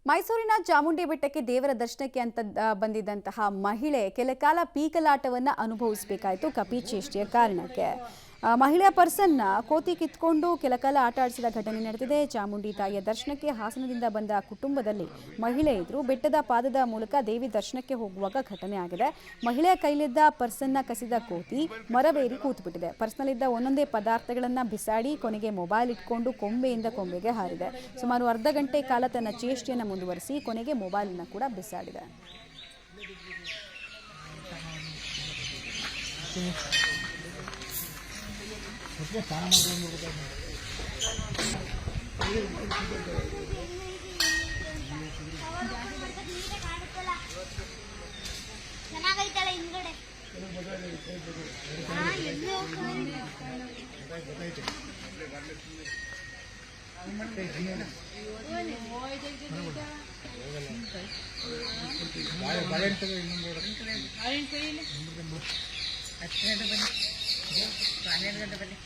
ಮೈಸೂರಿನ ಚಾಮುಂಡಿ ಬೆಟ್ಟಕ್ಕೆ ದೇವರ ದರ್ಶನಕ್ಕೆ ಅಂತ ಬಂದಿದ್ದಂತಹ ಮಹಿಳೆ ಕೆಲಕಾಲ ಪೀಕಲಾಟವನ್ನು ಅನುಭವಿಸಬೇಕಾಯಿತು ಕಪಿಚೇಷ್ಟೆಯ ಕಾರಣಕ್ಕೆ. ಮಹಿಳೆಯ ಪರ್ಸನ್ನ ಕೋತಿ ಕಿತ್ಕೊಂಡು ಕೆಲಕಾಲ ಆಟ ಆಡಿಸಿದ ಘಟನೆ ನಡೆದಿದೆ. ಚಾಮುಂಡಿ ತಾಯಿಯ ದರ್ಶನಕ್ಕೆ ಹಾಸನದಿಂದ ಬಂದ ಕುಟುಂಬದಲ್ಲಿ ಮಹಿಳೆ ಇದ್ರು. ಬೆಟ್ಟದ ಪಾದದ ಮೂಲಕ ದೇವಿ ದರ್ಶನಕ್ಕೆ ಹೋಗುವಾಗ ಘಟನೆ ಆಗಿದೆ. ಮಹಿಳೆಯ ಕೈಲಿದ್ದ ಪರ್ಸನ್ನ ಕಸಿದ ಕೋತಿ ಮರವೇರಿ ಕೂತುಬಿಟ್ಟಿದೆ. ಪರ್ಸ್ನಲ್ಲಿದ್ದ ಒಂದೊಂದೇ ಪದಾರ್ಥಗಳನ್ನು ಬಿಸಾಡಿ ಕೊನೆಗೆ ಮೊಬೈಲ್ ಇಟ್ಕೊಂಡು ಕೊಂಬೆಯಿಂದ ಕೊಂಬೆಗೆ ಹಾರಿದೆ. ಸುಮಾರು ಅರ್ಧ ಗಂಟೆ ಕಾಲ ತನ್ನ ಚೇಷ್ಟೆಯನ್ನು ಮುಂದುವರಿಸಿ ಕೊನೆಗೆ ಮೊಬೈಲನ್ನು ಕೂಡ ಬಿಸಾಡಿದೆ. ಚೆನ್ನಾಗೈತಲ್ಲ ಹಿಂಗಡೆ ಬನ್ನಿ